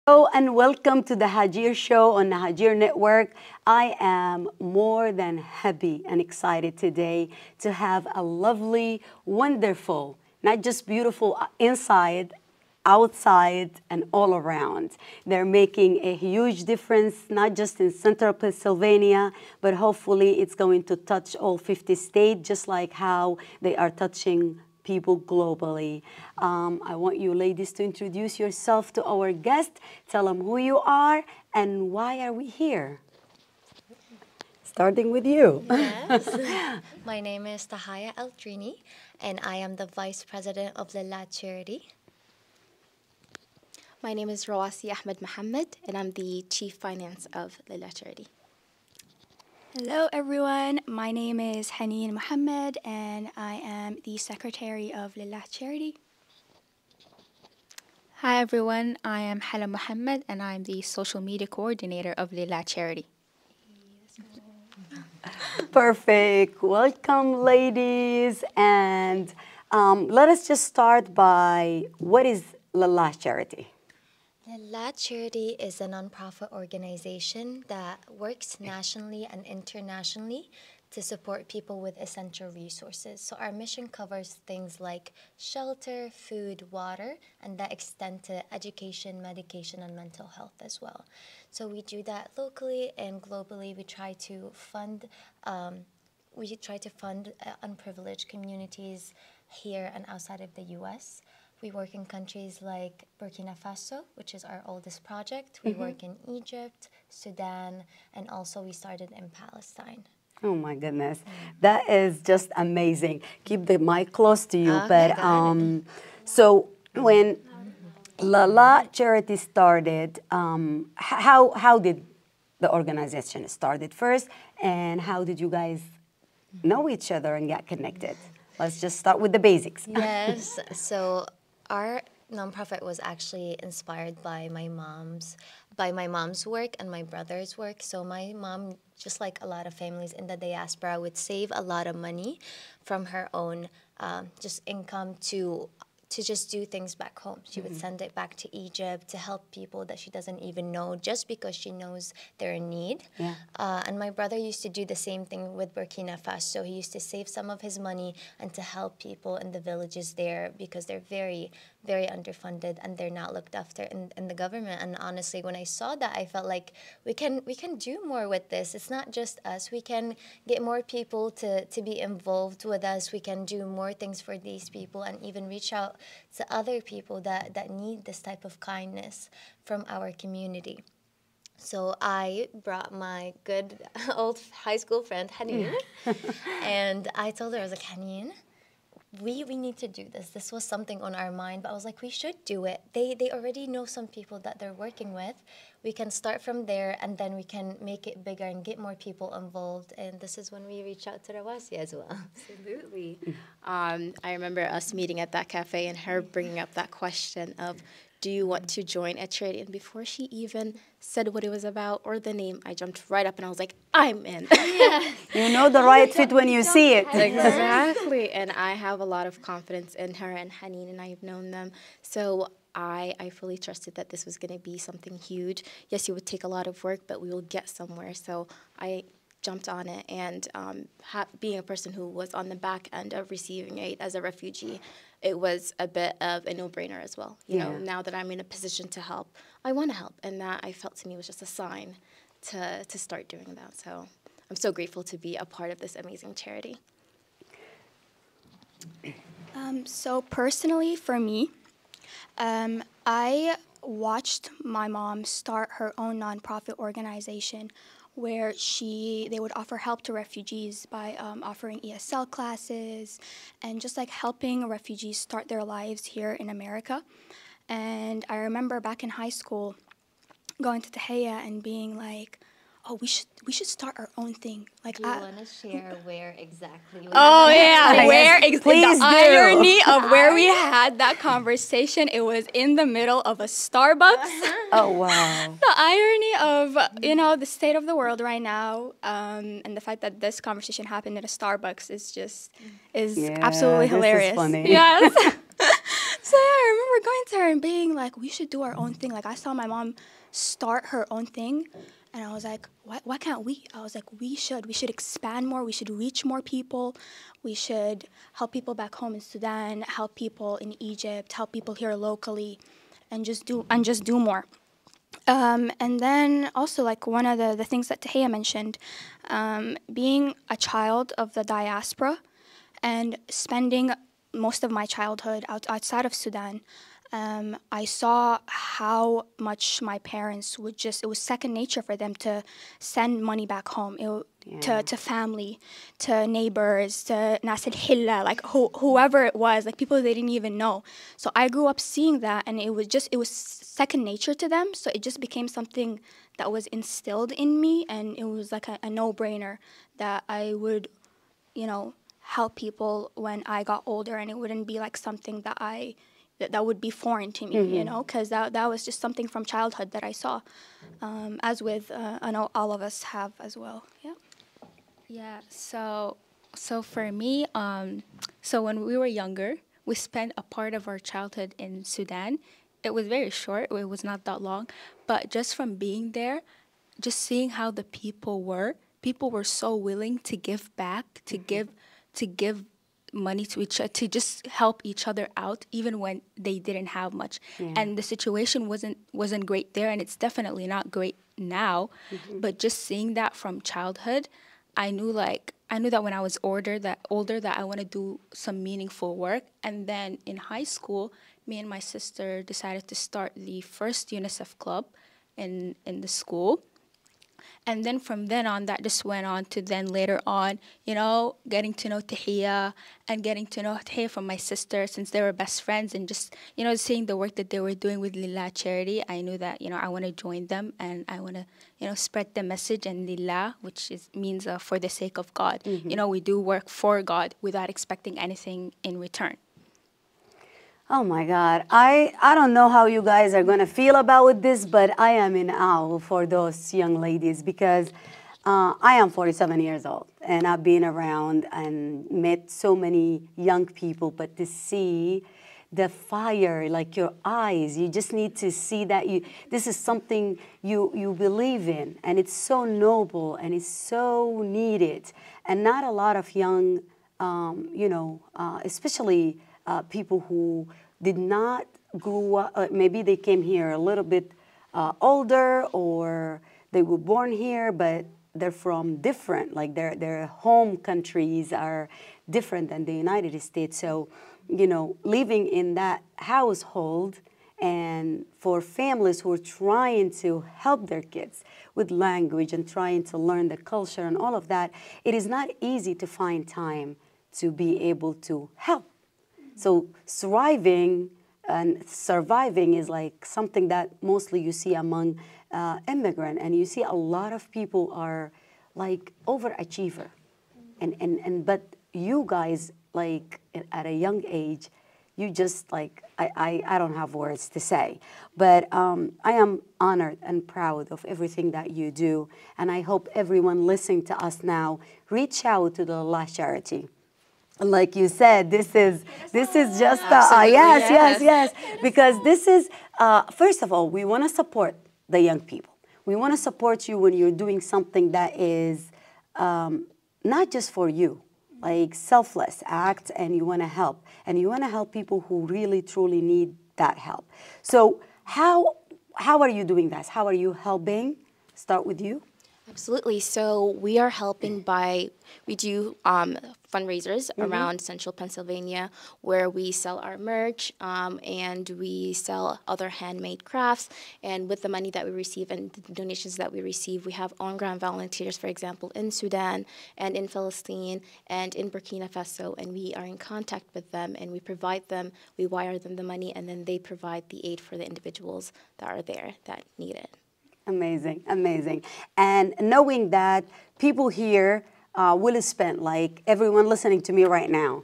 Hello and welcome to the Hagir Show on the Hagir Network. I am more than happy and excited today to have a lovely, wonderful, not just beautiful inside, outside, and all around. They're making a huge difference, not just in central Pennsylvania, but hopefully it's going to touch all 50 states, just like how they are touching people globally. I want you ladies to introduce yourself to our guest. Tell them who you are and why are we here. Starting with you. Yes. My name is Tahaya Altrini, and I am the Vice President of Llah Charity. My name is Rawasi Ahmed Mohammed, and I'm the Chief Finance of Llah Charity. Hello everyone, my name is Haneen Mohammed and I am the Secretary of Llah Charity. Hi everyone, I am Hala Mohammed and I'm the Social Media Coordinator of Llah Charity. Perfect. Welcome, ladies. And let us just start by what is Llah Charity? Llah Charity is a nonprofit organization that works nationally and internationally to support people with essential resources. So our mission covers things like shelter, food, water, and that extend to education, medication, and mental health as well. So we do that locally and globally. We try to fund unprivileged communities here and outside of the U.S. We work in countries like Burkina Faso, which is our oldest project. We work in Egypt, Sudan, and also we started in Palestine. Oh my goodness, that is just amazing. Keep the mic close to you. Okay, but so when Llah Charity started, how did the organization started first, and how did you guys know each other and get connected? Let's just start with the basics. Yes, so our nonprofit was actually inspired by my mom's work and my brother's work. So my mom, just like a lot of families in the diaspora, would save a lot of money from her own just income to just do things back home. She would send it back to Egypt to help people that she doesn't even know just because she knows they're in need. Yeah. And my brother used to do the same thing with Burkina Faso. He used to save some of his money and to help people in the villages there because they're very, very underfunded and they're not looked after in the government. And honestly, when I saw that, I felt like we can do more with this. It's not just us. We can get more people to be involved with us. We can do more things for these people and even reach out to other people that need this type of kindness from our community. So I brought my good old high school friend, Haneen, and I told her, I was like, Haneen, we need to do this. This was something on our mind, but I was like, we should do it. They already know some people that they're working with. We can start from there, and then we can make it bigger and get more people involved. And this is when we reach out to Rawasi as well. Absolutely. I remember us meeting at that cafe and her bringing up that question of, do you want to join a charity? And before she even said what it was about or the name, I jumped right up and I was like, I'm in. Yeah. You know the right fit when you see it. Exactly. And I have a lot of confidence in her, and Haneen and I have known them. So I fully trusted that this was going to be something huge. Yes, it would take a lot of work, but we will get somewhere. So I jumped on it, and being a person who was on the back end of receiving aid as a refugee, it was a bit of a no-brainer as well. You know, now that I'm in a position to help, I want to help, and that I felt to me was just a sign to start doing that. So I'm so grateful to be a part of this amazing charity. So personally for me, I watched my mom start her own nonprofit organization where they would offer help to refugees by offering ESL classes and just like helping refugees start their lives here in America. And I remember back in high school going to Tahaya and being like, oh, we should start our own thing. Like, Do you want to share where exactly? Oh yeah, Please the do. irony of where we had that conversation. It was in the middle of a Starbucks. Oh wow. The irony of the state of the world right now, and the fact that this conversation happened at a Starbucks is absolutely hilarious. This is funny. Yes. So yeah, I remember going to her and being like, we should do our own thing. Like I saw my mom start her own thing, and I was like, why can't we? I was like, we should expand more. We should reach more people. We should help people back home in Sudan, help people in Egypt, help people here locally, and just do more. And then also, like one of the things that Tahiyya mentioned, being a child of the diaspora and spending most of my childhood outside of Sudan, I saw how much my parents would it was second nature for them to send money back home. To family, to neighbors, to Nas al-Hilla, like whoever it was, like people they didn't even know. So I grew up seeing that, and it was second nature to them. So it just became something that was instilled in me, and it was like a no-brainer that I would, help people when I got older, and it wouldn't be like something that would be foreign to me, because that was just something from childhood that I saw, as with I know all of us have as well. Yeah. Yeah, so for me, so when we were younger, we spent a part of our childhood in Sudan. It was very short, it was not that long, but just from being there, just seeing how the people were so willing to give back, to give money to each other, to just help each other out, even when they didn't have much. Yeah. And the situation wasn't great there, and it's definitely not great now. But just seeing that from childhood, I knew that when I was older that I want to do some meaningful work. And then in high school, me and my sister decided to start the first UNICEF club in the school. And then from then on, that just went on to then later on, getting to know Tahiyya and getting to know Tahiyya from my sister, since they were best friends, and just, seeing the work that they were doing with Llah Charity, I knew that, I want to join them, and I want to, spread the message, and Lillah, which means for the sake of God. We do work for God without expecting anything in return. Oh my God, I don't know how you guys are going to feel about this, but I am in awe for those young ladies, because I am 47 years old, and I've been around and met so many young people, but to see the fire, like your eyes, you just need to see that this is something you believe in, and it's so noble, and it's so needed, and not a lot of young, especially people who did not grow up, maybe they came here a little bit older, or they were born here, but they're from different, like their home countries are different than the United States. So, living in that household, and for families who are trying to help their kids with language and trying to learn the culture and all of that, it is not easy to find time to be able to help. So thriving and surviving is like something that mostly you see among immigrants, and you see a lot of people are like overachiever, but you guys, like at a young age, you just like I don't have words to say, but I am honored and proud of everything that you do, and I hope everyone listening to us now reach out to the Llah Charity. Like you said, this is just yes, because this is first of all, we want to support the young people. We want to support you when you're doing something that is not just for you, like selfless act, and you want to help, and you want to help people who really truly need that help. So how are you doing that? How are you helping? Start with you. Absolutely. So we are helping we do fundraisers around central Pennsylvania, where we sell our merch and we sell other handmade crafts. And with the money that we receive and the donations that we receive, we have on-ground volunteers, for example, in Sudan and in Palestine and in Burkina Faso. And we are in contact with them, and we provide them, we wire them the money, and then they provide the aid for the individuals that are there that need it. Amazing, amazing. And knowing that people here will spend, like everyone listening to me right now,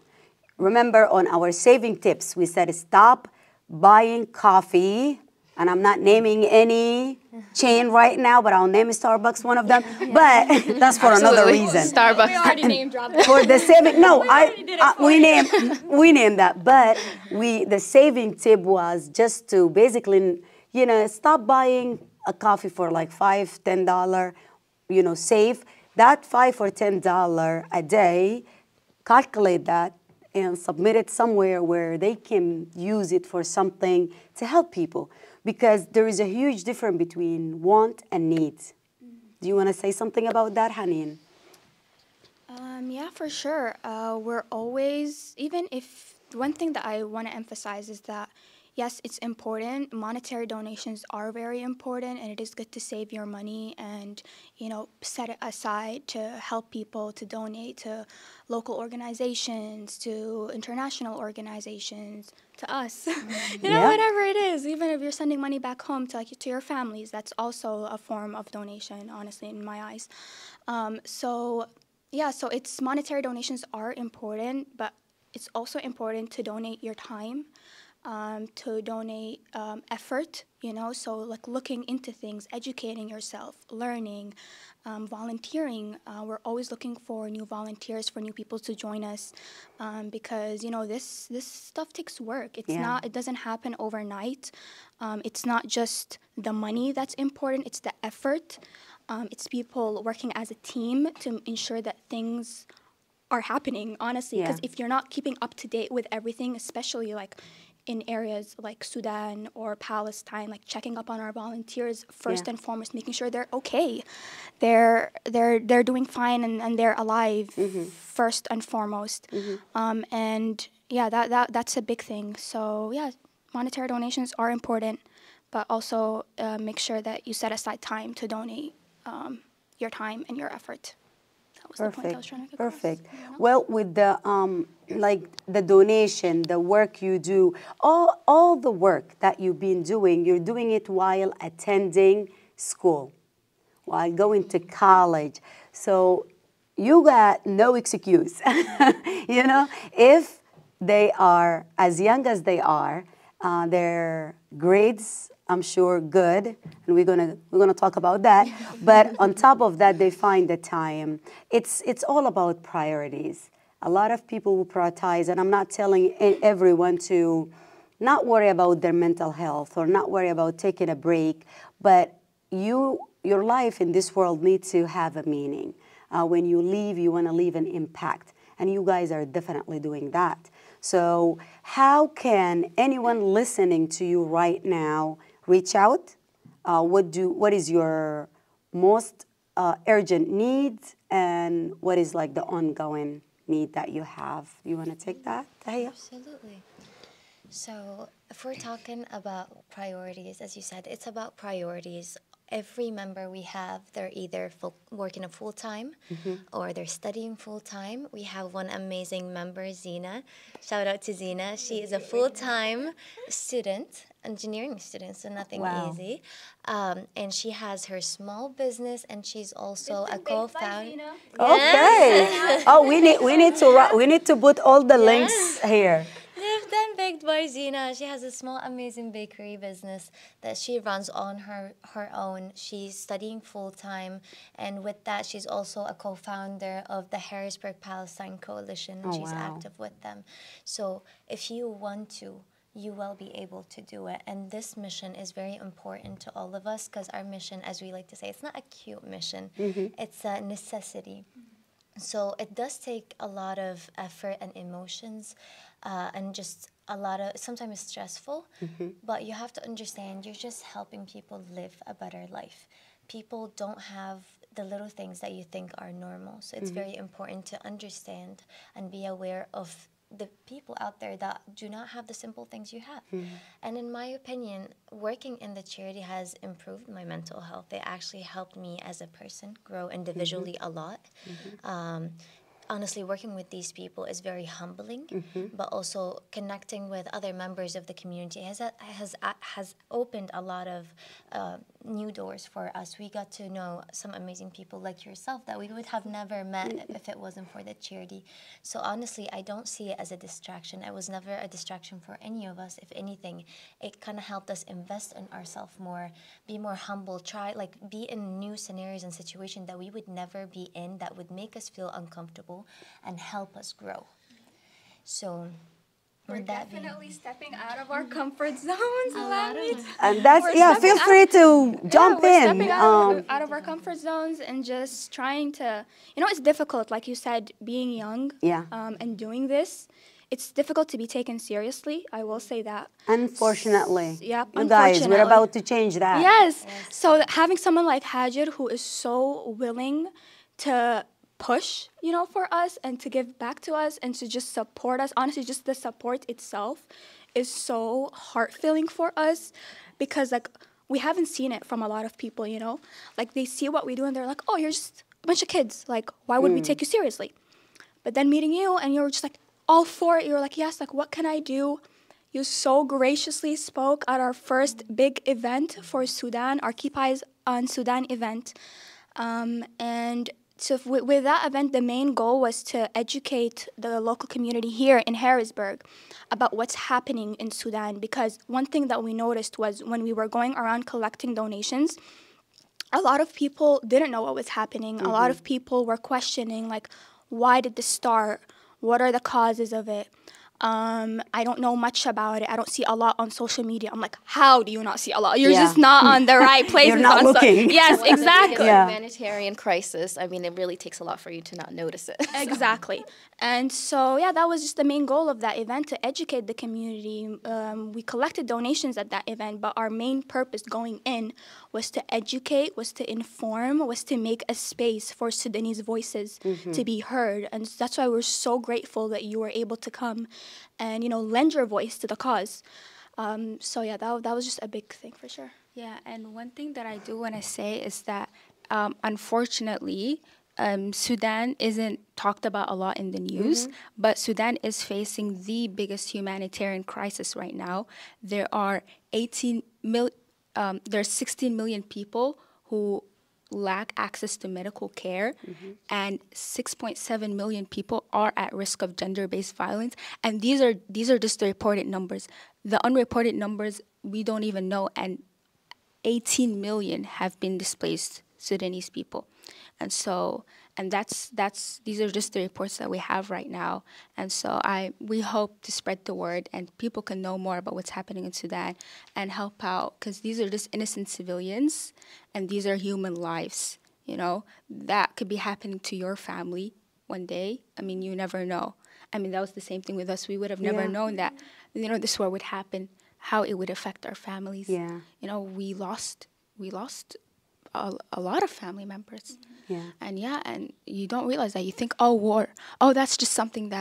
remember on our saving tips, we said stop buying coffee, and I'm not naming any chain right now, but I'll name Starbucks one of them. But that's for another reason. Starbucks. We already named dropped that. For the saving, no, we named that. But the saving tip was just to basically, stop buying a coffee for like $5, $10. Save that $5 or $10 a day, calculate that, and submit it somewhere where they can use it for something to help people. Because there is a huge difference between want and needs. Do you want to say something about that, Haneen? Yeah, for sure. We're always, even if, one thing that I want to emphasize is that, yes, it's important. Monetary donations are very important, and it is good to save your money and, set it aside to help people, to donate to local organizations, to international organizations, to us. Whatever it is. Even if you're sending money back home to your families, that's also a form of donation, honestly, in my eyes. So it's monetary donations are important, but it's also important to donate your time, to donate effort, so like looking into things, educating yourself, learning, volunteering. We're always looking for new volunteers, for new people to join us, because this stuff takes work. It doesn't happen overnight. It's not just the money that's important, it's the effort. It's people working as a team to ensure that things are happening, honestly, because if you're not keeping up to date with everything, especially like in areas like Sudan or Palestine, like checking up on our volunteers first and foremost, making sure they're okay, they're doing fine and they're alive first and foremost, that's a big thing. So monetary donations are important, but also make sure that you set aside time to donate your time and your effort. That was the point I was trying to get across. Perfect. Well, with the the donation, the work you do, all the work that you've been doing, you're doing it while attending school, while going to college. So you got no excuse. If they are as young as they are, their grades, I'm sure, good, and we're gonna talk about that. But on top of that, they find the time. It's all about priorities. A lot of people will prioritize, and I'm not telling everyone to not worry about their mental health or not worry about taking a break, but your life in this world needs to have a meaning. When you leave, you want to leave an impact, and you guys are definitely doing that. So how can anyone listening to you right now reach out? What is your most urgent need, and what is like the ongoing need that you have? You want to take that, Tahia? Absolutely. So if we're talking about priorities, as you said, it's about priorities. Every member we have, they're either working a full-time or they're studying full-time. We have one amazing member, Zina. Shout out to Zina. She is a full-time student, engineering student, so nothing easy. And she has her small business, and she's also a co-founder. Okay. Oh, we need to put all the links here. Lived and baked by Zina. She has a small, amazing bakery business that she runs on her own. She's studying full-time, and with that, she's also a co-founder of the Harrisburg Palestine Coalition. She's active with them. So if you want to, you will be able to do it. And this mission is very important to all of us, because our mission, as we like to say, it's not a cute mission. It's a necessity. So it does take a lot of effort and emotions, and just a lot of, sometimes it's stressful, but you have to understand you're just helping people live a better life. People don't have the little things that you think are normal. So it's very important to understand and be aware of the people out there that do not have the simple things you have. And in my opinion, working in the charity has improved my mental health. It actually helped me as a person grow individually a lot. honestly, working with these people is very humbling, but also connecting with other members of the community has opened a lot of new doors for us. We got to know some amazing people like yourself that we would have never met if it wasn't for the charity. So honestly, I don't see it as a distraction. It was never a distraction for any of us. If anything, it kind of helped us invest in ourselves more, be more humble, be in new scenarios and situations that we would never be in, that would make us feel uncomfortable and help us grow. So We're that definitely stepping out of our comfort zones. And that's, We're feel stepping free to jump we're in. stepping out of our comfort zones and just trying to, it's difficult, like you said, being young and doing this. It's difficult to be taken seriously. I will say that. Unfortunately. Yep, You guys, we're about to change that. Yes. So having someone like Hagir who is so willing to push, for us and to give back to us and to just support us. Honestly, just the support itself is so heart-filling for us because, we haven't seen it from a lot of people, Like, they see what we do and they're like, oh, you're just a bunch of kids. Like, why would we take you seriously? But then meeting you and you're just like, all for it. You're like, yes, like, what can I do? You so graciously spoke at our first big event for Sudan, our Keep Eyes on Sudan event. And so with that event, the main goal was to educate the local community here in Harrisburg about what's happening in Sudan. Because one thing that we noticed was when we were going around collecting donations, a lot of people didn't know what was happening. A lot of people were questioning, like, why did this start? What are the causes of it? I don't know much about it. I don't see a lot on social media. I'm like, how do you not see a lot? You're just not on the right places. You're not looking. Yes, exactly. Humanitarian crisis. I mean, it really takes a lot for you to not notice it. Exactly. And so, that was just the main goal of that event, to educate the community. We collected donations at that event, but our main purpose going in was to educate, was to inform, was to make a space for Sudanese voices to be heard. And that's why we're so grateful that you were able to come and, lend your voice to the cause. That was just a big thing for sure. Yeah, and one thing that I do want to say is that, unfortunately, Sudan isn't talked about a lot in the news, but Sudan is facing the biggest humanitarian crisis right now. There are 16 million people who lack access to medical care, and 6.7 million people are at risk of gender-based violence. And these are just the reported numbers. The unreported numbers we don't even know, and 18 million have been displaced Sudanese people. And so, these are just the reports that we have right now. And so we hope to spread the word and people can know more about what's happening in Sudan and help out, because these are just innocent civilians and these are human lives, that could be happening to your family one day. I mean, you never know. I mean, that was the same thing with us. We would have never known that, this war would happen, how it would affect our families. Yeah. We lost a lot of family members. Yeah. And you don't realize that. You think, oh, war. Oh, that's just something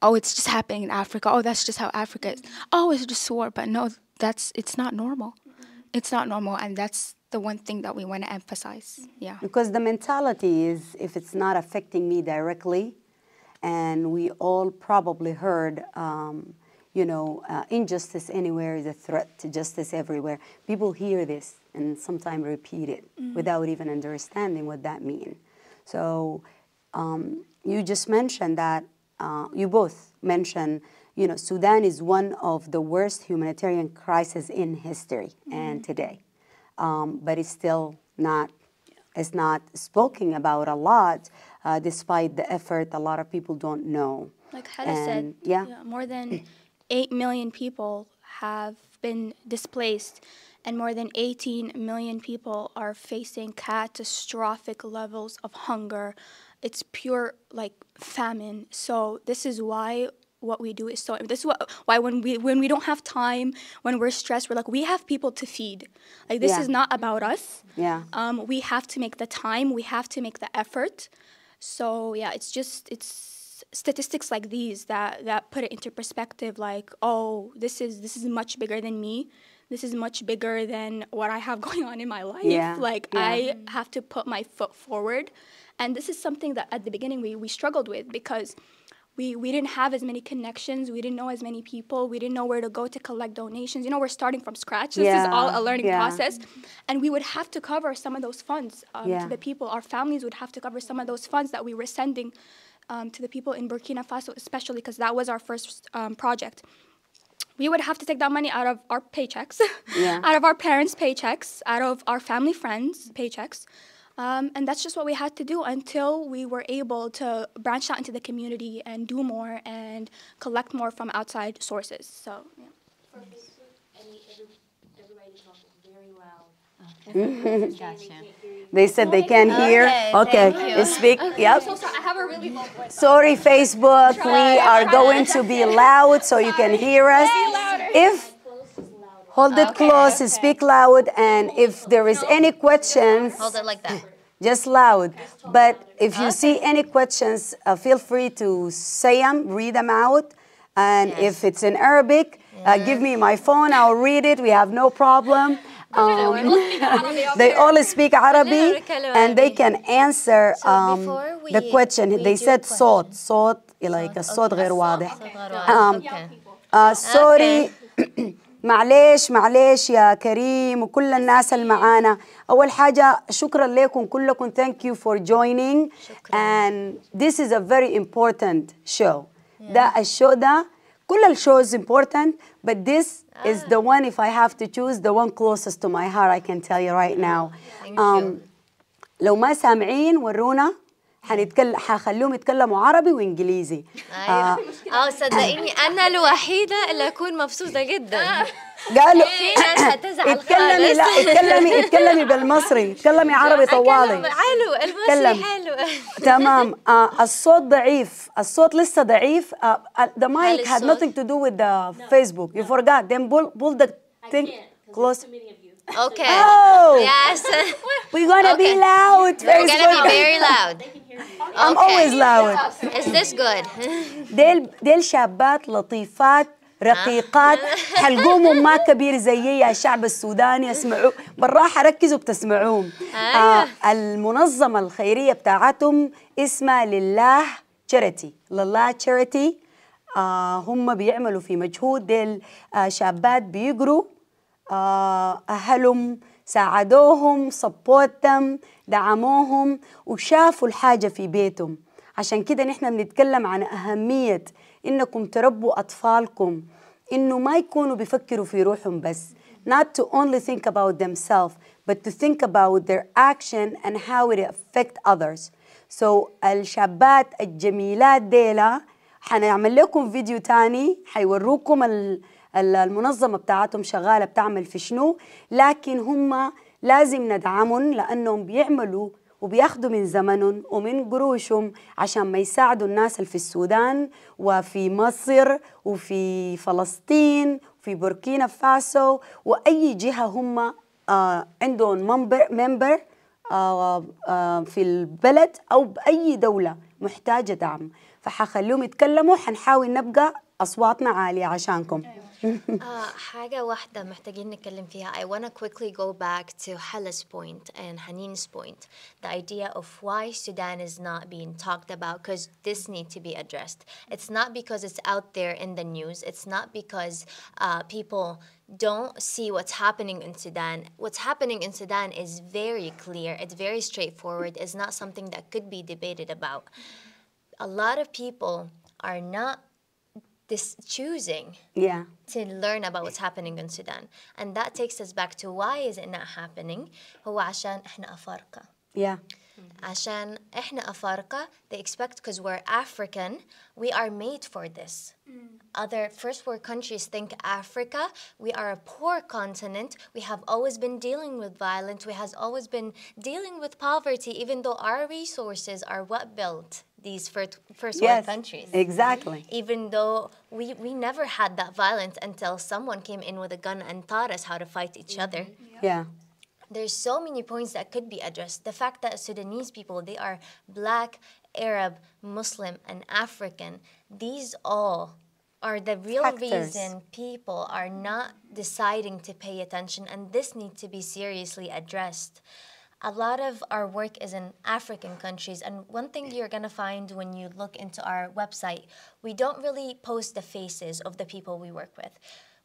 it's just happening in Africa. Oh, that's just how Africa is. Oh, it's just war. But no, it's not normal. It's not normal. And that's the one thing that we want to emphasize. Yeah. Because the mentality is, if it's not affecting me directly, and we all probably heard, injustice anywhere is a threat to justice everywhere. People hear this and sometimes repeat it without even understanding what that means. So you just mentioned that, you both mentioned, Sudan is one of the worst humanitarian crises in history and today. But it's still not, it's not spoken about a lot, despite the effort. A lot of people don't know. Like Hada said, more than 8 million people have been displaced, and more than 18 million people are facing catastrophic levels of hunger. It's pure, famine. So this is why what we do is so. This is why when we don't have time, when we're stressed, we're like, we have people to feed. This is not about us. Yeah. We have to make the time. We have to make the effort. So it's statistics like these that put it into perspective. Like, oh, this is much bigger than me. this is much bigger than what I have going on in my life. Yeah. Like, Yeah. I have to put my foot forward. And this is something that at the beginning we struggled with, because we didn't have as many connections. We didn't know as many people. We didn't know where to go to collect donations. You know, we're starting from scratch. This is all a learning process. And we would have to cover some of those funds to the people. Our families would have to cover some of those funds that we were sending to the people in Burkina Faso, especially because that was our first project. We would have to take that money out of our paychecks, out of our parents' paychecks, out of our family friends' paychecks. And that's just what we had to do until we were able to branch out into the community and do more and collect more from outside sources. So, yeah. For Facebook, everybody talks very loud. Gotcha. They said they can't hear. Okay, thank you. speak. Yep. So sorry, I have a really low voice. Sorry, Facebook. We are going to be loud so you can hear us. If hold it close and speak loud, and if there is any questions, Hold it like that. just loud. But if you see any questions, feel free to say them, read them out. And if it's in Arabic, give me my phone. I'll read it. We have no problem. They all speak Arabic, and they can answer the question. They said صوت like الصوت غير واضح. Sorry. معليش يا كريم وكل الناس اللي معانا. أول حاجة شكرا لكم كلكم. Thank you for joining. And this is a very important show. ده الشو ده كل الشو is important, but this is the one, if I have to choose, the one closest to my heart, I can tell you right now. لو ما سامعين ورونا حخليهم يتكلموا عربي وإنجليزي. صدقيني أنا الوحيدة اللي أكون مبسوطة جدا. قالوا في ناس هتزعل خالص. لا اتكلمي بالمصري، اتكلمي عربي طوالي. حلو المصري حلو. تمام. الصوت ضعيف، الصوت لسه ضعيف. The mic had nothing to do with the Facebook. You forgot. Then pull the thing close. Okay. Oh. Yes. We're gonna be loud. We're gonna be very loud. I'm always loud. Is this good? ديل شابات لطيفات رقيقات، حلقومهم ما كبير زيي الشعب السوداني. اسمعوا بالراحة، ركزوا بتسمعوهم. المنظمة الخيرية بتاعتهم اسمها لله Charity. Llah Charity. هم بيعملوا في مجهود. ديل شابات بيقروا، أهلهم ساعدوهم، سبورتهم، دعموهم وشافوا الحاجة في بيتهم. عشان كده نحن بنتكلم عن أهمية إنكم تربوا أطفالكم، إنه ما يكونوا بيفكروا في روحهم بس. Not to only think about themselves, but to think about their action and how it affect others. So الشابات الجميلات ديلا حنعمل لكم فيديو تاني حيوروكم المنظمة بتاعتهم شغالة بتعمل في شنو، لكن هم لازم ندعمهم لأنهم بيعملوا وبياخدوا من زمنهم ومن قروشهم عشان ما يساعدوا الناس اللي في السودان وفي مصر وفي فلسطين وفي بوركينا فاسو وأي جهة هم عندهم ممبر في البلد أو بأي دولة محتاجة دعم. فحخليهم يتكلموا، حنحاول نبقى أصواتنا عالية عشانكم. حاجة واحدة محتاجين نتكلم فيها. I want to quickly go back to Hala's point and Hanin's point. The idea of why Sudan is not being talked about, because this needs to be addressed. It's not because it's out there in the news. It's not because people don't see what's happening in Sudan. What's happening in Sudan is very clear. It's very straightforward. It's not something that could be debated about. A lot of people are not choosing to learn about what's happening in Sudan. And that takes us back to why is it not happening? هو عشان احنا أفارقة. عشان احنا أفارقة, they expect, because we're African, we are made for this. Other first world countries think Africa, we are a poor continent, we have always been dealing with violence, we have always been dealing with poverty, even though our resources are what built these first world countries. Exactly. Even though we never had that violence until someone came in with a gun and taught us how to fight each other. There's so many points that could be addressed. The fact that Sudanese people, they are Black, Arab, Muslim, and African, these all are the real Factors. reason people are not deciding to pay attention, and this needs to be seriously addressed. A lot of our work is in African countries, and one thing you're going to find when you look into our website, we don't really post the faces of the people we work with.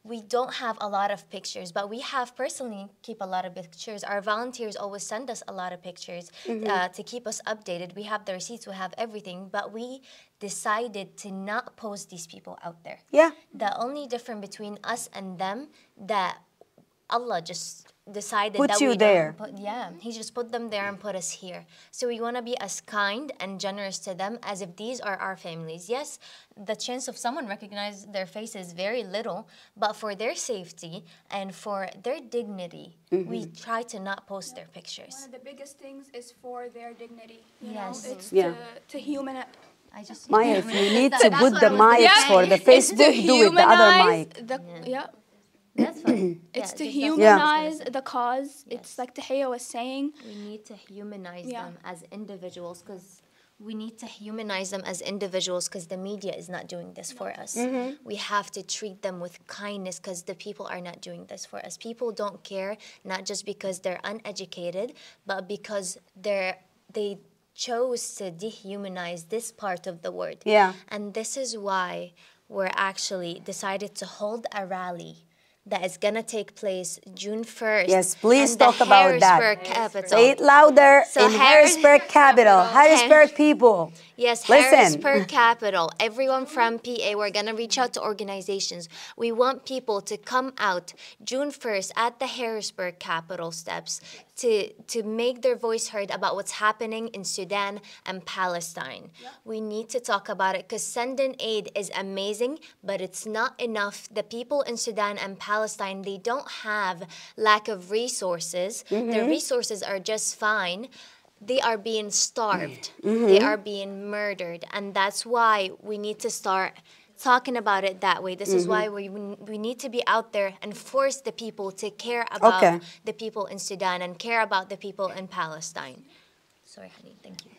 We don't have a lot of pictures, but we have personally keep a lot of pictures. Our volunteers always send us a lot of pictures to keep us updated. We have the receipts, we have everything, but we decided to not post these people out there. Yeah. The only difference between us and them, that Allah just decided Put that you we there. He just put them there and put us here. So we want to be as kind and generous to them as if these are our families. Yes, the chance of someone recognize their face is very little, but for their safety and for their dignity, we try to not post their One pictures. of the biggest things is for their dignity. You Yes. know, it's Yeah. to humanize. I just Maya, if you need to That's put what the I was mics gonna for say. the Facebook, do it, the other mic. That's fine. It's to that's- humanize the cause. It's like Tahiyya was saying. We need to humanize Yeah. them as individuals, because we need to humanize them as individuals because the media is not doing this for us. We have to treat them with kindness because the people are not doing this for us. People don't care, not just because they're uneducated, but because they chose to dehumanize this part of the word. Yeah. And this is why we're actually decided to hold a rally that is going to take place June 1st. Yes, please in the talk about that. Harrisburg capital. Say it louder. So in Harrisburg capital. Harrisburg people. Yes, Listen. Harrisburg capital. Everyone from PA, we're going to reach out to organizations. We want people to come out June 1st at the Harrisburg Capitol steps to make their voice heard about what's happening in Sudan and Palestine. We need to talk about it because sending aid is amazing, but it's not enough. The people in Sudan and Palestine, they don't have lack of resources. Their resources are just fine. They are being starved. They are being murdered. And that's why we need to start talking about it that way. This is why we need to be out there and force the people to care about the people in Sudan and care about the people in Palestine. Sorry, honey. Thank you.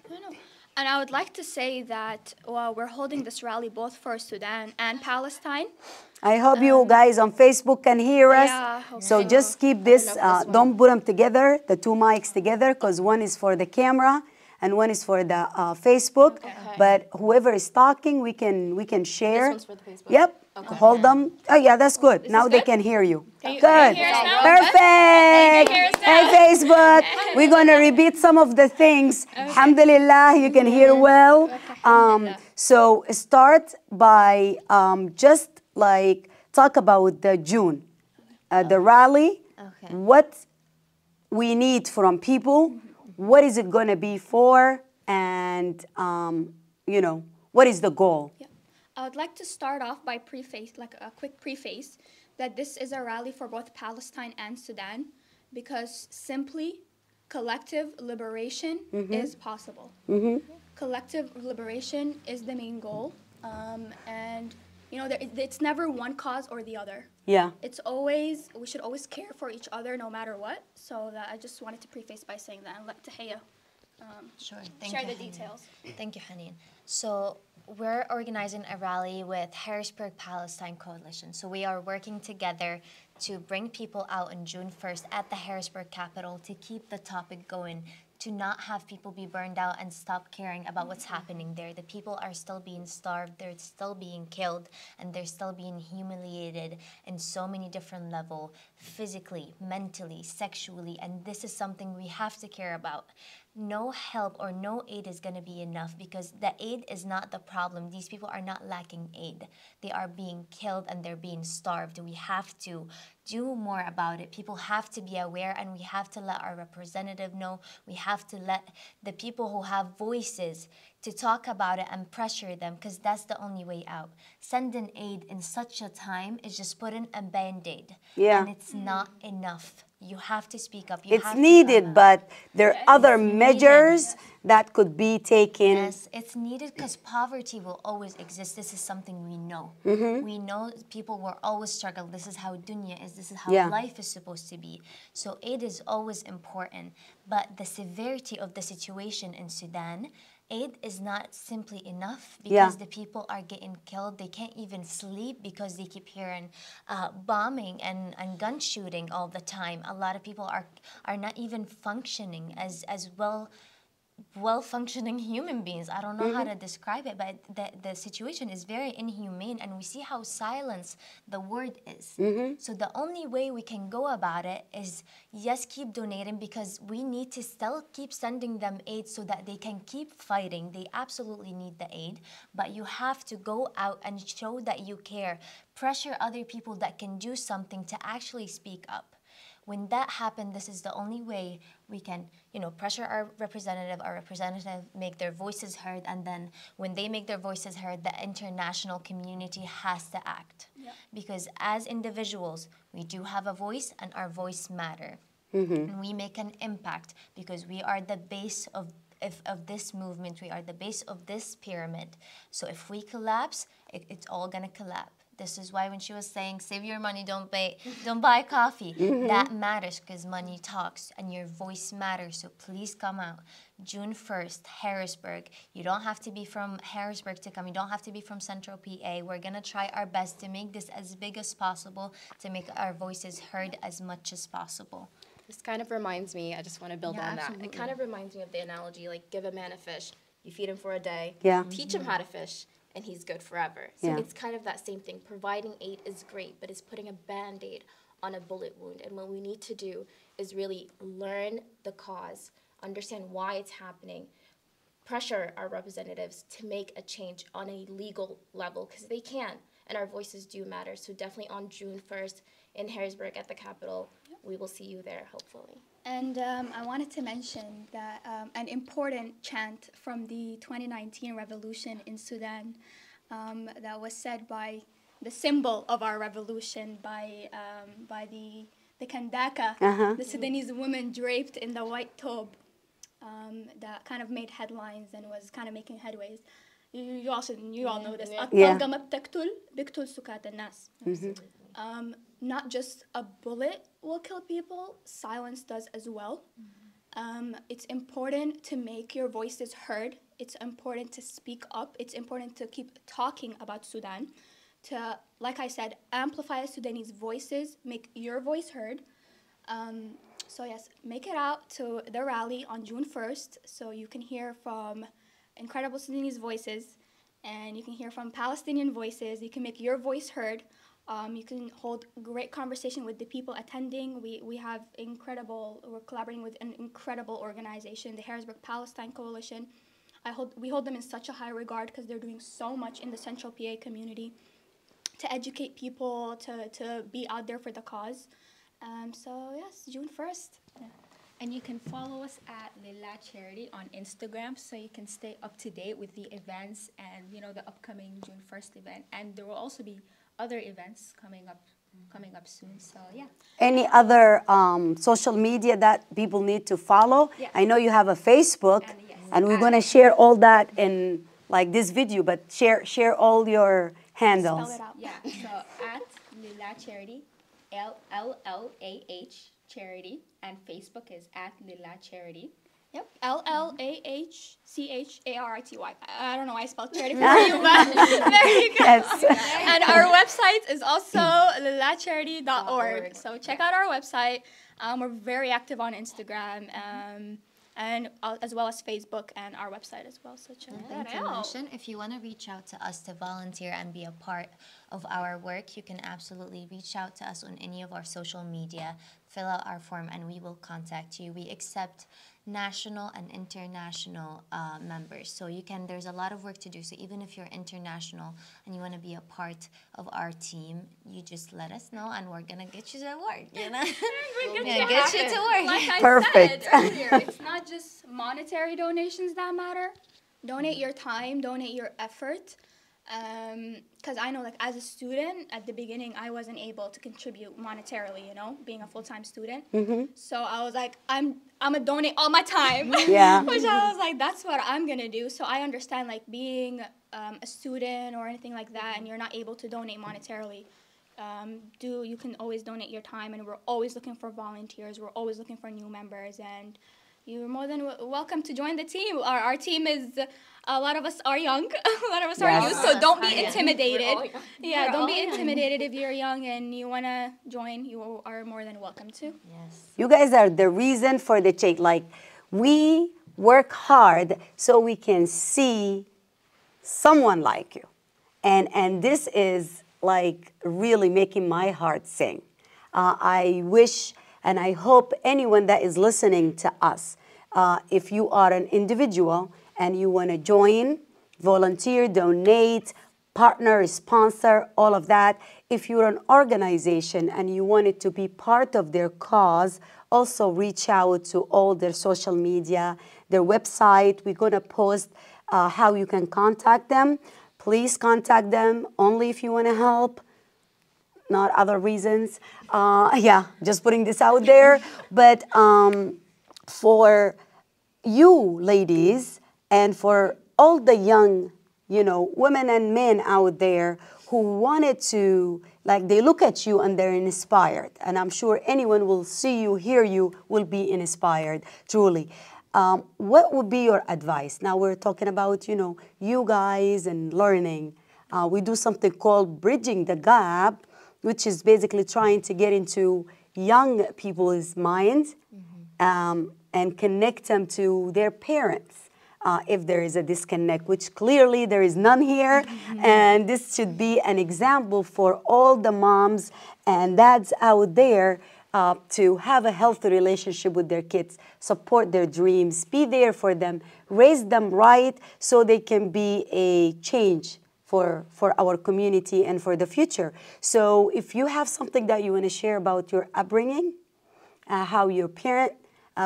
And I would like to say that we're holding this rally both for Sudan and Palestine. I hope you guys on Facebook can hear us. Yeah, I hope So so. just keep this, don't put them together, the two mics together, because one is for the camera and one is for the Facebook. But whoever is talking, we can share. This one's for the Facebook? Yep. Hold them. Oh yeah, that's good. Now they can hear you. Good. hear us now? Perfect. hear us Hey Facebook, we're gonna repeat some of the things. Alhamdulillah, you can hear well. So start by just like talk about the June, the rally. Okay. What we need from people. What is it gonna be for? And you know, what is the goal? Yeah. I would like to start off by a quick preface, that this is a rally for both Palestine and Sudan, because simply collective liberation is possible. Collective liberation is the main goal, and you know, it's never one cause or the other. Yeah. It's always, we should always care for each other no matter what. So that I just wanted to preface by saying that, and let Tahiyya Sure. Thank share you, the Haneen. details. Thank you, Haneen. So we're organizing a rally with Harrisburg Palestine Coalition. So we are working together to bring people out on June 1st at the Harrisburg Capitol to keep the topic going, to not have people be burned out and stop caring about what's happening there. The people are still being starved, they're still being killed, and they're still being humiliated in so many different levels, physically, mentally, sexually, and this is something we have to care about. No help or no aid is going to be enough, because the aid is not the problem. These people are not lacking aid. They are being killed and they're being starved. We have to do more about it. People have to be aware, and we have to let our representative know. We have to let the people who have voices to talk about it and pressure them, because that's the only way out. Sending aid in such a time is just putting a Band-Aid. Yeah. And it's not enough. You have to speak up. It's needed, but there are other measures that could be taken. Yes, it's needed because poverty will always exist. This is something we know. We know people will always struggle. This is how dunya is. This is how life is supposed to be. So aid is always important. But the severity of the situation in Sudan, aid is not simply enough Yeah. because the people are getting killed. They can't even sleep because they keep hearing bombing and gun shooting all the time. A lot of people are not even functioning as well-functioning human beings. I don't know how to describe it, but the situation is very inhumane, and we see how silence the word is. So the only way we can go about it is, yes, keep donating, because we need to still keep sending them aid so that they can keep fighting. They absolutely need the aid, but you have to go out and show that you care. Pressure other people that can do something to actually speak up. When that happens, this is the only way we can, pressure our representative make their voices heard, and then when they make their voices heard, the international community has to act. Yeah. Because as individuals, we do have a voice, and our voice matter. And we make an impact because we are the base of this movement. We are the base of this pyramid. So if we collapse, it's all gonna collapse. This is why when she was saying, save your money, don't buy coffee, that matters because money talks and your voice matters. So please come out. June 1st, Harrisburg. You don't have to be from Harrisburg to come. You don't have to be from Central PA. We're going to try our best to make this as big as possible, to make our voices heard as much as possible. This kind of reminds me, I just want to build on absolutely. that. It kind of reminds me of the analogy, like give a man a fish, you feed him for a day, teach him how to fish, and he's good forever. So it's kind of that same thing. Providing aid is great, but it's putting a Band-Aid on a bullet wound. And what we need to do is really learn the cause, understand why it's happening, pressure our representatives to make a change on a legal level, because they can, and our voices do matter. So definitely on June 1st in Harrisburg at the Capitol, we will see you there, hopefully. And I wanted to mention that an important chant from the 2019 revolution in Sudan that was said by the symbol of our revolution, by the Kandaka, the Sudanese woman draped in the white tobe, that kind of made headlines and was kind of making headways. You all know this. الطلقة ما بتقتل سكات الناس. Not just a bullet will kill people, silence does as well. It's important to make your voices heard. It's important to speak up. It's important to keep talking about Sudan, to, like I said, amplify Sudanese voices, make your voice heard. So yes, make it out to the rally on June 1st so you can hear from incredible Sudanese voices, and you can hear from Palestinian voices. You can make your voice heard. You can hold great conversation with the people attending. We're collaborating with an incredible organization, the Harrisburg Palestine Coalition. We hold them in such a high regard because they're doing so much in the Central PA community to educate people, to be out there for the cause. So yes, June 1st. Yeah. And you can follow us at Llah Charity on Instagram, so you can stay up to date with the events and the upcoming June 1st event. And there will also be other events coming up soon. So yeah. Any other social media that people need to follow? Yes. I know you have a Facebook, and we're going to share all that in like this video, but share all your handles. Spell it out. Yeah. So at Llah Charity, LLAH Charity, and Facebook is at Llah Charity. Yep, LLAHCHARITY. I don't know why I spelled charity for you, but there you go. Yes. And our website is also llacharity.org. So check out our website. We're very active on Instagram, and as well as Facebook and our website as well. So check that out. If you want to reach out to us to volunteer and be a part of our work, you can absolutely reach out to us on any of our social media. Fill out our form, and we will contact you. We accept national and international members. So there's a lot of work to do. So even if you're international and you want to be a part of our team, you just let us know, and we're going to get you to work, We're going to get you to work. Like I Perfect. said earlier, it's not just monetary donations that matter. Donate your time, donate your effort. Because I know, like, as a student, at the beginning, I wasn't able to contribute monetarily, being a full-time student. So I was like, I'm gonna donate all my time. Yeah. Which I was like, that's what I'm gonna do. So I understand, like, being a student or anything like that, and you're not able to donate monetarily. You can always donate your time, and we're always looking for volunteers. We're always looking for new members, and you're more than welcome to join the team. Our team is, a lot of us are young, a lot of us are Yes. youth, so don't be Yes. intimidated. We're all Yeah, We're don't all be young. intimidated if you're young and you want to join. You are more than welcome to. Yes. You guys are the reason for the change. Like, we work hard so we can see someone like you. And this is like really making my heart sing. I wish and I hope anyone that is listening to us, if you are an individual and you want to join, volunteer, donate, partner, sponsor, all of that. If you're an organization and you wanted to be part of their cause, also reach out to all their social media, their website. We're going to post how you can contact them. Please contact them only if you want to help, not other reasons. Yeah, just putting this out there. But for you ladies and for all the young, women and men out there who wanted to, like, they look at you and they're inspired. And I'm sure anyone will see you, hear you, will be inspired, truly. What would be your advice? Now we're talking about, you guys and learning. We do something called Bridging the Gap, which is basically trying to get into young people's minds and connect them to their parents. If there is a disconnect, which clearly there is none here. And this should be an example for all the moms and dads out there to have a healthy relationship with their kids, support their dreams, be there for them, raise them right so they can be a change for our community and for the future. So if you have something that you want to share about your upbringing, how your parent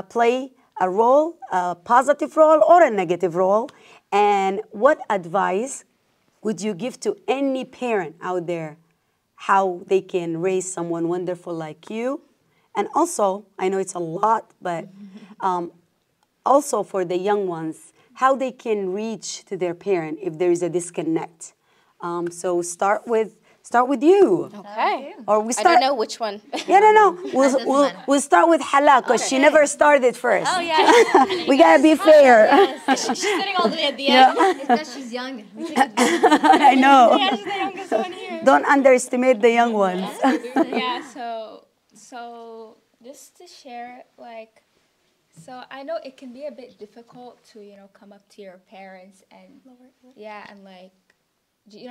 play a role, a positive role or a negative role, and what advice would you give to any parent out there how they can raise someone wonderful like you? And also, I know it's a lot, but also for the young ones, how they can reach to their parent if there is a disconnect. So start with you. Okay. Or we I start. don't know which one. Yeah, no. doesn't matter. We'll start with Hala because she never started first. Oh, yeah. We gotta be fair. She's sitting all the way at the end. It's because she's young. We take advantage. I know. Yeah, she's the youngest one here. Don't underestimate the young ones. Yeah, so just to share, so I know it can be a bit difficult to, come up to your parents and,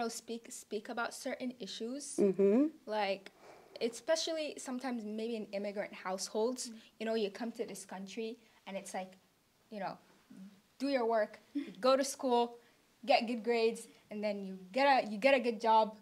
speak about certain issues. Like, especially sometimes maybe in immigrant households, you come to this country and it's like, do your work, go to school, get good grades, and then you get a good job.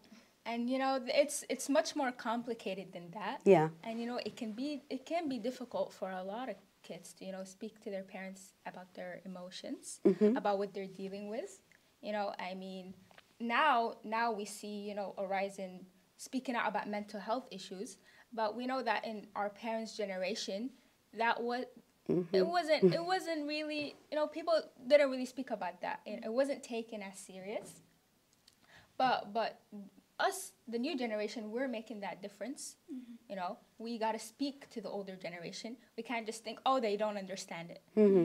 And it's much more complicated than that. Yeah. And it can be difficult for a lot of kids to speak to their parents about their emotions, about what they're dealing with. I mean, now we see a rise in speaking out about mental health issues, but we know that in our parents' generation, that was it wasn't really people didn't really speak about that. It wasn't taken as serious. But us, the new generation, we're making that difference. We got to speak to the older generation. We can't just think, oh, they don't understand it.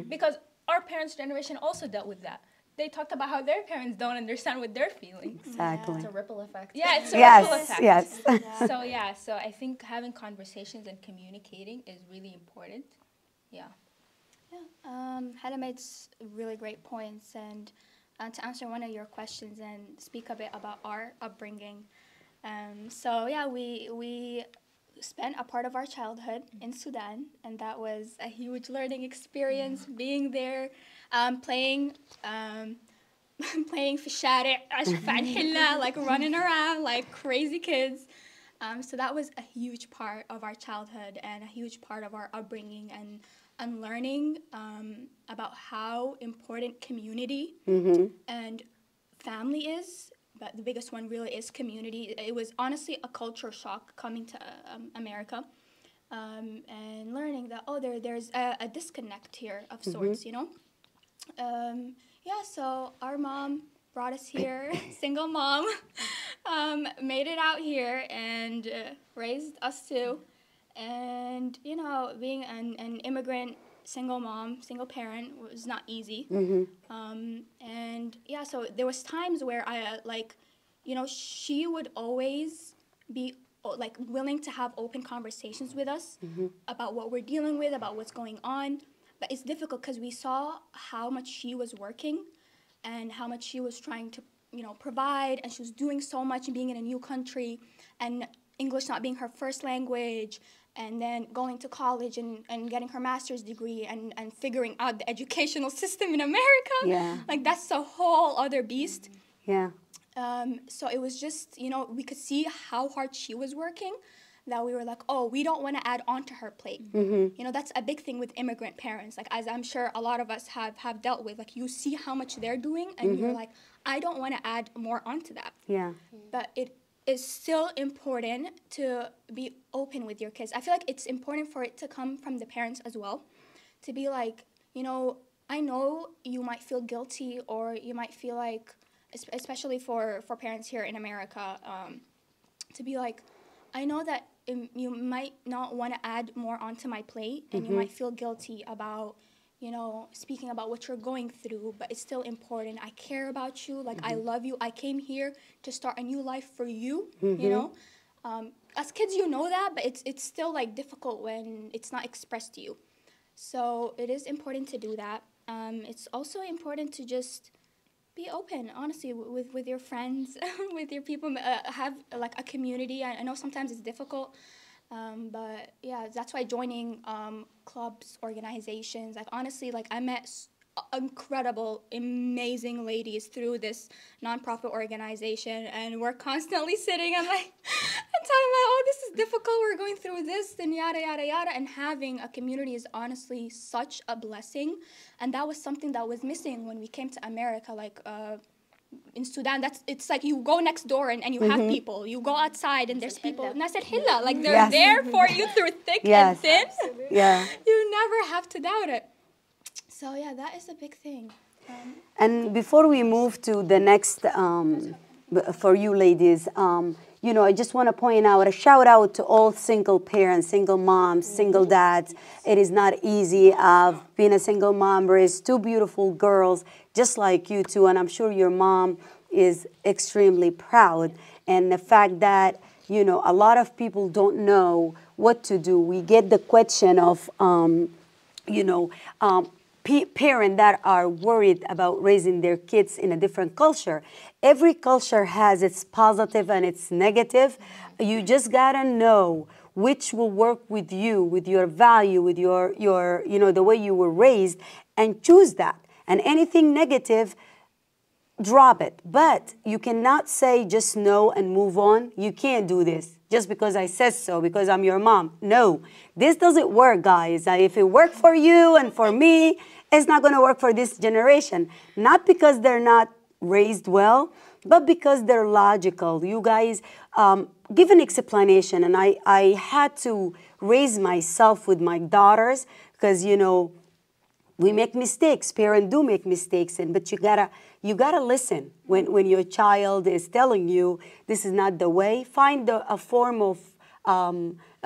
Because our parents' generation also dealt with that. They talked about how their parents don't understand what they're feeling. Exactly. It's a ripple effect. Yeah, it's a ripple effect. Yes. So I think having conversations and communicating is really important. Yeah. Hannah made really great points, and to answer one of your questions and speak a bit about our upbringing. We spent a part of our childhood in Sudan, and that was a huge learning experience, being there, playing في الشارع, like running around like crazy kids. So that was a huge part of our childhood and a huge part of our upbringing and learning about how important community and family is. But the biggest one really is community. It was honestly a culture shock coming to America and learning that, there's a disconnect here of sorts, So our mom brought us here, single mom, made it out here and raised us too. And, being an immigrant single mom, single parent, was not easy. And yeah, so there was times where I she would always be like willing to have open conversations with us about what we're dealing with, about what's going on. But it's difficult because we saw how much she was working and how much she was trying to, provide, and she was doing so much and being in a new country and English not being her first language, and then going to college and getting her master's degree and figuring out the educational system in America. Yeah. Like, that's a whole other beast. Yeah. So it was just, we could see how hard she was working, that we were like, oh, we don't want to add on to her plate. That's a big thing with immigrant parents. Like, as I'm sure a lot of us have dealt with, like, you see how much they're doing, and you're like, I don't want to add more onto that. Yeah. But it is still important to be open with your kids. I feel like it's important for it to come from the parents as well, to be like, I know you might feel guilty, or you might feel like, especially for parents here in America, to be like, I know that you might not want to add more onto my plate, and you might feel guilty about, speaking about what you're going through, but it's still important. I care about you. Like, I love you. I came here to start a new life for you, As kids, you know that, but it's still, like, difficult when it's not expressed to you. So it is important to do that. It's also important to just be open, honestly, with your friends, with your people. Have, like, a community. I know sometimes it's difficult, but, yeah, that's why joining clubs, organizations, like, honestly, like, I met incredible, amazing ladies through this nonprofit organization, and we're constantly sitting and, like, and talking about, oh, this is difficult, we're going through this, and yada, yada, yada, and having a community is honestly such a blessing, and that was something that was missing when we came to America, like, in Sudan, it's like you go next door and you have people. You go outside and there's people. Nasir Hilla, like, they're there for you through thick and thin. Yeah. You never have to doubt it. So, yeah, that is a big thing. And before we move to the next, for you ladies, I just want to point out, a shout out to all single parents, single moms, single dads. It is not easy. I've been a single mom, raised two beautiful girls, just like you two, and I'm sure your mom is extremely proud. And the fact that, a lot of people don't know what to do. We get the question of, parents that are worried about raising their kids in a different culture. Every culture has its positive and its negative. You just gotta know which will work with you, with your value, with your the way you were raised, and choose that. And anything negative, drop it. But you cannot say just no and move on. You can't do this just because I said so, because I'm your mom. No, this doesn't work, guys. If it worked for you and for me, it's not going to work for this generation. Not because they're not raised well, but because they're logical. You guys give an explanation. And I had to raise myself with my daughters because, we make mistakes. Parents do make mistakes, but you gotta listen when your child is telling you this is not the way. Find a form of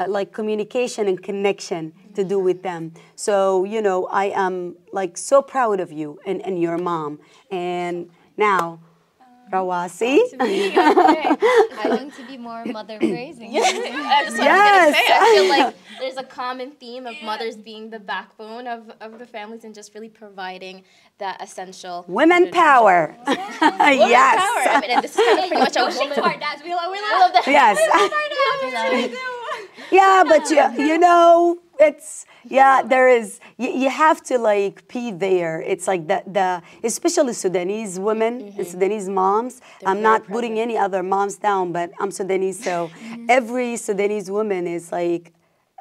like communication and connection to do with them. So I am like so proud of you and your mom. And now, Rawasi. I want to be more mother praising. That's what I was gonna say. I feel like there's a common theme of mothers being the backbone of the families and just really providing that essential women power. Yes. Power. I mean, and this is kind of pretty much a woman. To our dads. We love that. Yes. Yeah, but it's there is you have to like be there. It's like the especially Sudanese women and Sudanese moms. I'm not putting any other moms down, but I'm Sudanese, so every Sudanese woman is like